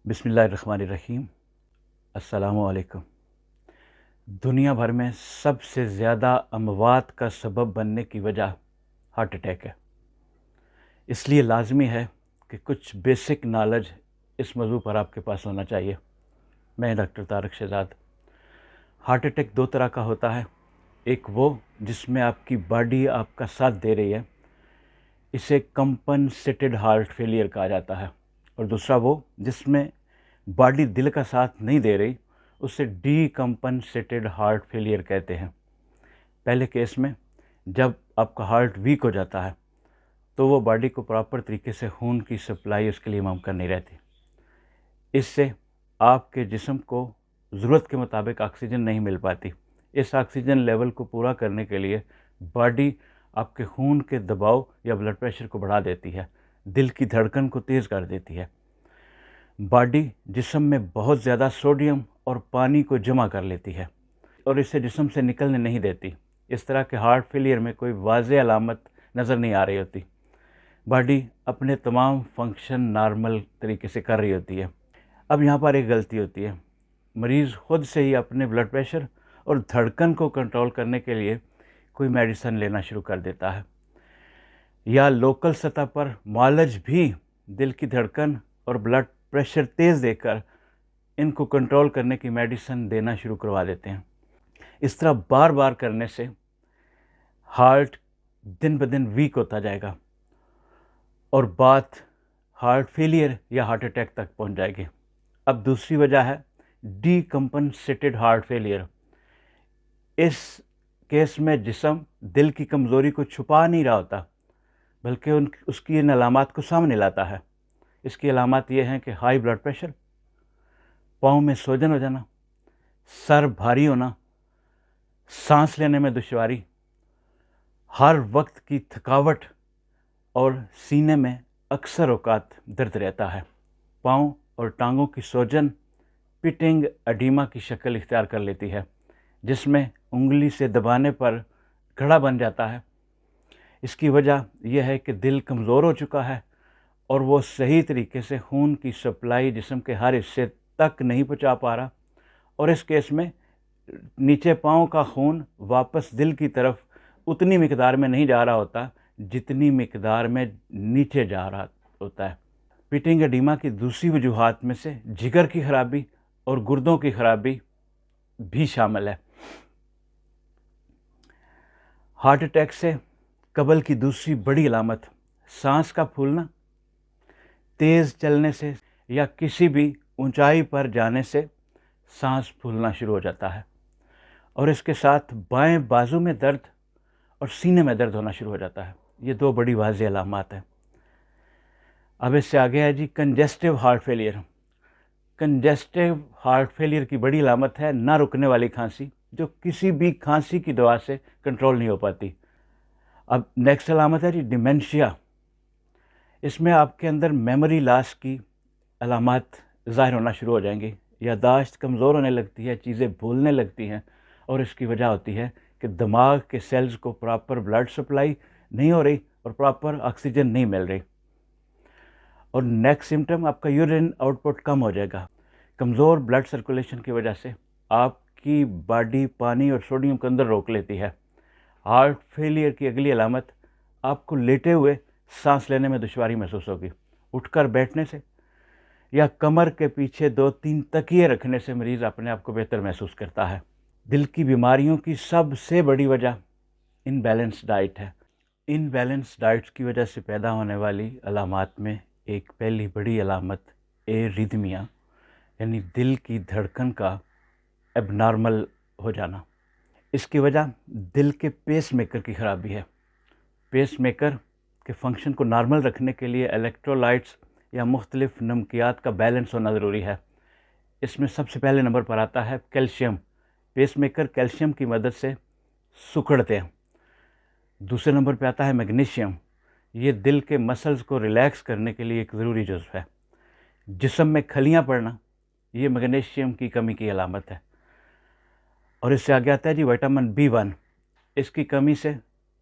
بسم اللہ الرحمن الرحیم۔ السلام علیکم۔ دنیا بھر میں سب سے زیادہ اموات کا سبب بننے کی وجہ ہارٹ اٹیک ہے۔ اس لیے لازمی ہے کہ کچھ بیسک نالج اس موضوع پر آپ کے پاس ہونا چاہیے۔ میں doctor Tariq Shahzad. Heart attack دو طرح کا ہوتا ہے، ایک وہ جس میں آپ کی باڈی آپ کا ساتھ دے رہی ہے، اسے کمپنسیٹڈ ہارٹ فیلئر کہا جاتا ہے، اور دوسرا وہ جس میں باڈی دل کا ساتھ نہیں دے رہی، اسے ڈی کمپنسیٹڈ ہارٹ فیلئر کہتے ہیں۔ پہلے کیس میں جب آپ کا ہارٹ ویک ہو جاتا ہے تو وہ باڈی کو پراپر طریقے سے خون کی سپلائی اس کے لیے ممکن نہیں رہتی۔ اس سے آپ کے جسم کو ضرورت کے مطابق آکسیجن نہیں مل پاتی۔ اس آکسیجن لیول کو پورا کرنے کے لیے باڈی آپ کے خون کے دباؤ یا بلڈ پریشر کو بڑھا دیتی ہے، دل کی دھڑکن کو تیز کر دیتی ہے۔ باڈی جسم میں بہت زیادہ سوڈیم اور پانی کو جمع کر لیتی ہے اور اسے جسم سے نکلنے نہیں دیتی۔ اس طرح کے ہارٹ فیلئر میں کوئی واضح علامت نظر نہیں آ رہی ہوتی، باڈی اپنے تمام فنکشن نارمل طریقے سے کر رہی ہوتی ہے۔ اب یہاں پر ایک غلطی ہوتی ہے، مریض خود سے ہی اپنے بلڈ پریشر اور دھڑکن کو کنٹرول کرنے کے لیے کوئی میڈیسن لینا شروع کر دیتا ہے، یا لوکل سطح پر معالج بھی دل کی دھڑکن اور بلڈ پریشر تیز دے کر ان کو کنٹرول کرنے کی میڈیسن دینا شروع کروا دیتے ہیں۔ اس طرح بار بار کرنے سے ہارٹ دن بدن ویک ہوتا جائے گا اور بات ہارٹ فیلئر یا ہارٹ اٹیک تک پہنچ جائے گی۔ اب دوسری وجہ ہے ڈی کمپنسیٹڈ ہارٹ فیلئر۔ اس کیس میں جسم دل کی کمزوری کو چھپا نہیں رہا ہوتا، بلکہ اس کی ان علامات کو سامنے لاتا ہے۔ اس کی علامات یہ ہیں کہ ہائی بلڈ پریشر، پاؤں میں سوجن ہو جانا، سر بھاری ہونا، سانس لینے میں دشواری، ہر وقت کی تھکاوٹ، اور سینے میں اکثر اوقات درد رہتا ہے۔ پاؤں اور ٹانگوں کی سوجن پٹنگ اڈیما کی شکل اختیار کر لیتی ہے، جس میں انگلی سے دبانے پر گڑھا بن جاتا ہے۔ اس کی وجہ یہ ہے کہ دل کمزور ہو چکا ہے اور وہ صحیح طریقے سے خون کی سپلائی جسم کے ہر حصے تک نہیں پہنچا پا رہا، اور اس کیس میں نیچے پاؤں کا خون واپس دل کی طرف اتنی مقدار میں نہیں جا رہا ہوتا جتنی مقدار میں نیچے جا رہا ہوتا ہے۔ پٹنگ ایڈیما کی دوسری وجوہات میں سے جگر کی خرابی اور گردوں کی خرابی بھی شامل ہے۔ ہارٹ اٹیک سے قبل کی دوسری بڑی علامت سانس کا پھولنا، تیز چلنے سے یا کسی بھی اونچائی پر جانے سے سانس پھولنا شروع ہو جاتا ہے، اور اس کے ساتھ بائیں بازو میں درد اور سینے میں درد ہونا شروع ہو جاتا ہے۔ یہ دو بڑی واضح علامات ہیں۔ اب اس سے آگے ہے جی congestive heart failure. Congestive heart failure کی بڑی علامت ہے نہ رکنے والی کھانسی، جو کسی بھی کھانسی کی دوا سے کنٹرول نہیں ہو پاتی۔ اب نیکسٹ علامت ہے جی ڈیمنشیا۔ اس میں آپ کے اندر میموری لاس کی علامات ظاہر ہونا شروع ہو جائیں گی، یادداشت کمزور ہونے لگتی ہے، چیزیں بھولنے لگتی ہیں، اور اس کی وجہ ہوتی ہے کہ دماغ کے سیلز کو پراپر بلڈ سپلائی نہیں ہو رہی اور پراپر آکسیجن نہیں مل رہی۔ اور نیکسٹ سمٹم آپ کا یورین آؤٹ پٹ کم ہو جائے گا۔ کمزور بلڈ سرکولیشن کی وجہ سے آپ کی باڈی پانی اور سوڈیم کو اندر روک لیتی ہے۔ ہارٹ فیلئر کی اگلی علامت آپ کو لیٹے ہوئے سانس لینے میں دشواری محسوس ہوگی۔ اٹھ کر بیٹھنے سے یا کمر کے پیچھے 2-3 تکیے رکھنے سے مریض اپنے آپ کو بہتر محسوس کرتا ہے۔ دل کی بیماریوں کی سب سے بڑی وجہ ان بیلنس ڈائٹ ہے۔ ان بیلنس ڈائٹس کی وجہ سے پیدا ہونے والی علامات میں ایک پہلی بڑی علامت ایریدمیا، یعنی دل کی دھڑکن کا اب نارمل ہو جانا۔ اس کی وجہ دل کے پیس میکر کی خرابی ہے۔ پیس میکر کے فنکشن کو نارمل رکھنے کے لیے الیکٹرولائٹس یا مختلف نمکیات کا بیلنس ہونا ضروری ہے۔ اس میں سب سے پہلے نمبر پر آتا ہے کیلشیم۔ پیس میکر کیلشیم کی مدد سے سکڑتے ہیں۔ دوسرے نمبر پہ آتا ہے میگنیشیم۔ یہ دل کے مسلز کو ریلیکس کرنے کے لیے ایک ضروری جزو ہے۔ جسم میں کھلیاں پڑنا یہ میگنیشیم کی کمی کی علامت ہے۔ اور اس سے آگے آتا ہے جی وٹامن B1۔ اس کی کمی سے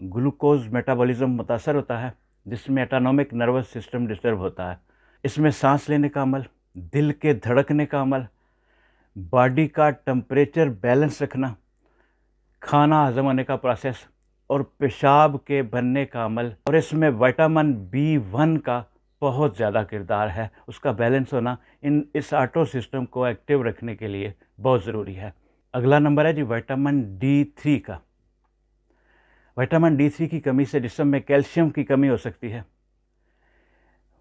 گلوکوز میٹابولزم متاثر ہوتا ہے، جس میں ایٹانومک نروس سسٹم ڈسٹرب ہوتا ہے۔ اس میں سانس لینے کا عمل، دل کے دھڑکنے کا عمل، باڈی کا ٹمپریچر بیلنس رکھنا، کھانا ہضم ہونے کا پروسیس اور پیشاب کے بننے کا عمل. اور اس میں وٹامن B1 کا بہت زیادہ کردار ہے. اس کا بیلنس ہونا اس آٹو سسٹم کو ایکٹیو رکھنے کے لیے بہت ضروری ہے. اگلا نمبر ہے جی وٹامن D3 کا. وٹامن D3 کی کمی سے جسم میں کیلشیم کی کمی ہو سکتی ہے.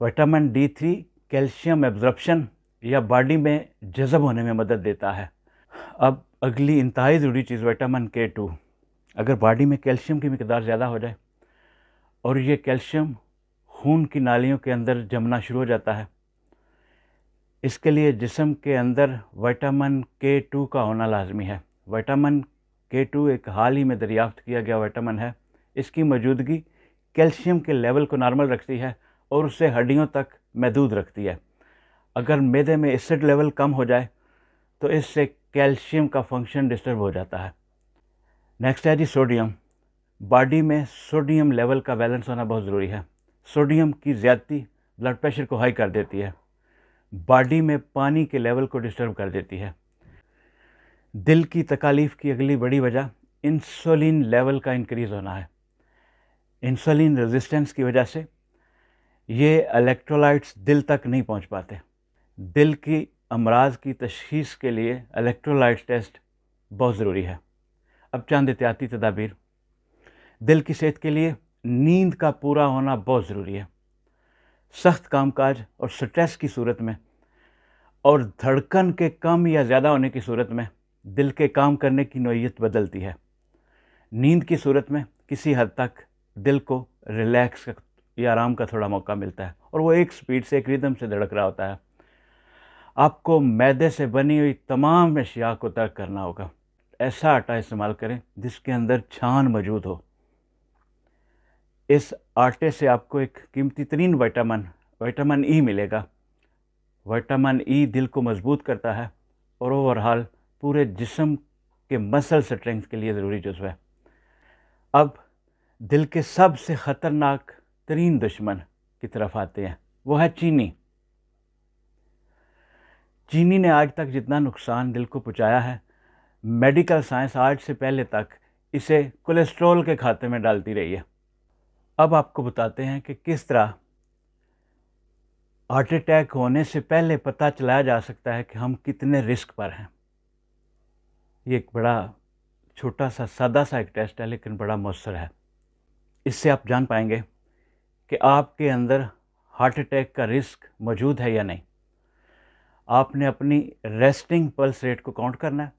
وٹامن D3 کیلشیم ایبزارپشن یا باڈی میں جذب ہونے میں مدد دیتا ہے. اب اگلی انتہائی ضروری چیز وٹامن K2. اگر باڈی میں کیلشیم کی مقدار زیادہ ہو جائے اور یہ کیلشیم خون کی نالیوں کے اندر جمنا شروع ہو جاتا ہے، اس کے لیے جسم کے اندر وٹامن K2 کا ہونا لازمی ہے. وٹامن K2 ایک حال ہی میں دریافت کیا گیا وٹامن ہے. اس کی موجودگی کیلشیم کے لیول کو نارمل رکھتی ہے اور اسے ہڈیوں تک محدود رکھتی ہے. اگر معدے میں ایسڈ لیول کم ہو جائے تو اس سے کیلشیم کا فنکشن ڈسٹرب ہو جاتا ہے. نیکسٹ ہے جی سوڈیم. باڈی میں سوڈیم لیول کا بیلنس ہونا بہت ضروری ہے. سوڈیم کی زیادتی بلڈ پریشر کو ہائی کر دیتی ہے، باڈی میں پانی کے لیول کو ڈسٹرب کر دیتی ہے. دل کی تکالیف کی اگلی بڑی وجہ انسولین لیول کا انکریز ہونا ہے. انسولین ریزسٹنس کی وجہ سے یہ الیکٹرولائٹس دل تک نہیں پہنچ پاتے. دل کی امراض کی تشخیص کے لیے الیکٹرولائٹس ٹیسٹ بہت ضروری ہے. اب چند احتیاطی تدابیر. دل کی صحت کے لیے نیند کا پورا ہونا بہت ضروری ہے. سخت کام کاج اور سٹریس کی صورت میں اور دھڑکن کے کم یا زیادہ ہونے کی صورت میں دل کے کام کرنے کی نوعیت بدلتی ہے. نیند کی صورت میں کسی حد تک دل کو ریلیکس یا آرام کا تھوڑا موقع ملتا ہے اور وہ ایک سپیڈ سے ایک ریدم سے دھڑک رہا ہوتا ہے. آپ کو معدے سے بنی ہوئی تمام اشیاء کو ترک کرنا ہوگا. ایسا آٹا استعمال کریں جس کے اندر چھان موجود ہو. اس آٹے سے آپ کو ایک قیمتی ترین وٹامن ای ملے گا. وٹامن ای دل کو مضبوط کرتا ہے اور اوورآل پورے جسم کے مسل سٹرینگتھ کے لیے ضروری جزو ہے. اب دل کے سب سے خطرناک ترین دشمن کی طرف آتے ہیں، وہ ہے چینی. چینی نے آج تک جتنا نقصان دل کو پہنچایا ہے، میڈیکل سائنس آج سے پہلے تک اسے کولیسٹرول کے کھاتے میں ڈالتی رہی ہے. اب آپ کو بتاتے ہیں کہ کس طرح ہارٹ اٹیک ہونے سے پہلے پتہ چلایا جا سکتا ہے کہ ہم کتنے رسک پر ہیں. یہ ایک بڑا چھوٹا سا سادہ سا ایک ٹیسٹ ہے لیکن بڑا مؤثر ہے. اس سے آپ جان پائیں گے کہ آپ کے اندر ہارٹ اٹیک کا رسک موجود ہے یا نہیں. آپ نے اپنی ریسٹنگ پلس ریٹ کو کاؤنٹ کرنا ہے.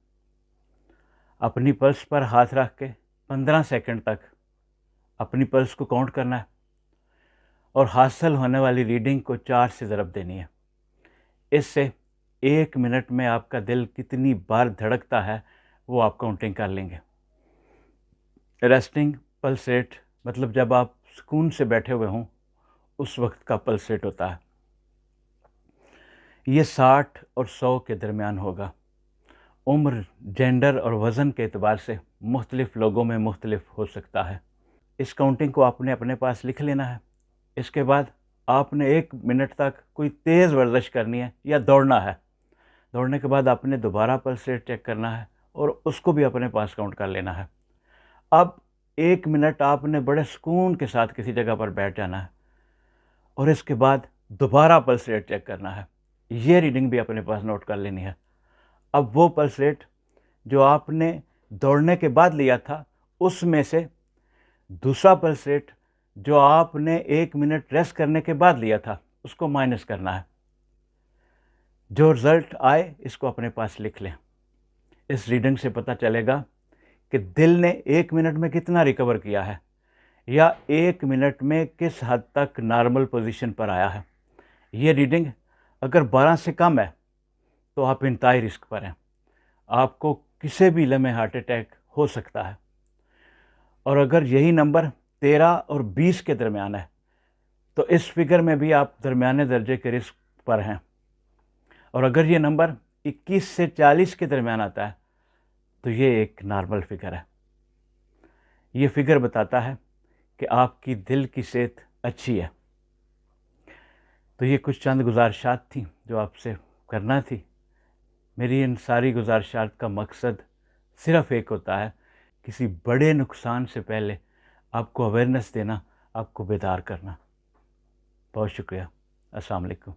اپنی پلس پر ہاتھ رکھ کے 15 سیکنڈ تک اپنی پلس کو کاؤنٹ کرنا ہے اور حاصل ہونے والی ریڈنگ کو 4 سے ضرب دینی ہے. اس سے 1 منٹ میں آپ کا دل کتنی بار دھڑکتا ہے وہ آپ کاؤنٹنگ کر لیں گے. ریسٹنگ پلس ریٹ مطلب جب آپ سکون سے بیٹھے ہوئے ہوں اس وقت کا پلس ریٹ ہوتا ہے. یہ 60 اور 100 کے درمیان ہوگا. عمر، جینڈر اور وزن کے اعتبار سے مختلف لوگوں میں مختلف ہو سکتا ہے. اس کاؤنٹنگ کو آپ نے اپنے پاس لکھ لینا ہے. اس کے بعد آپ نے 1 منٹ تک کوئی تیز ورزش کرنی ہے یا دوڑنا ہے. دوڑنے کے بعد آپ نے دوبارہ پلس ریٹ چیک کرنا ہے اور اس کو بھی اپنے پاس کاؤنٹ کر لینا ہے. اب 1 منٹ آپ نے بڑے سکون کے ساتھ کسی جگہ پر بیٹھ جانا ہے اور اس کے بعد دوبارہ پلس ریٹ چیک کرنا ہے. یہ ریڈنگ بھی اپنے پاس نوٹ کر لینی ہے. اب وہ پلس ریٹ جو آپ نے دوڑنے کے بعد لیا تھا اس میں سے دوسرا پلس ریٹ جو آپ نے 1 منٹ ریسٹ کرنے کے بعد لیا تھا اس کو مائنس کرنا ہے. جو رزلٹ آئے اس کو اپنے پاس لکھ لیں. اس ریڈنگ سے پتہ چلے گا کہ دل نے 1 منٹ میں کتنا ریکور کیا ہے یا 1 منٹ میں کس حد تک نارمل پوزیشن پر آیا ہے. یہ ریڈنگ اگر 12 سے کم ہے تو آپ انتہائی رسک پر ہیں. آپ کو کسی بھی لمحے ہارٹ اٹیک ہو سکتا ہے. اور اگر یہی نمبر 13 اور 20 کے درمیان ہے تو اس فگر میں بھی آپ درمیانے درجے کے رسک پر ہیں. اور اگر یہ نمبر 21 سے 40 کے درمیان آتا ہے تو یہ ایک نارمل فگر ہے. یہ فگر بتاتا ہے کہ آپ کی دل کی صحت اچھی ہے. تو یہ کچھ چند گزارشات تھیں جو آپ سے کرنا تھی. میری ان ساری گزارشات کا مقصد صرف ایک ہوتا ہے، کسی بڑے نقصان سے پہلے آپ کو اویئرنیس دینا، آپ کو بیدار کرنا. بہت شکریہ. السلام علیکم.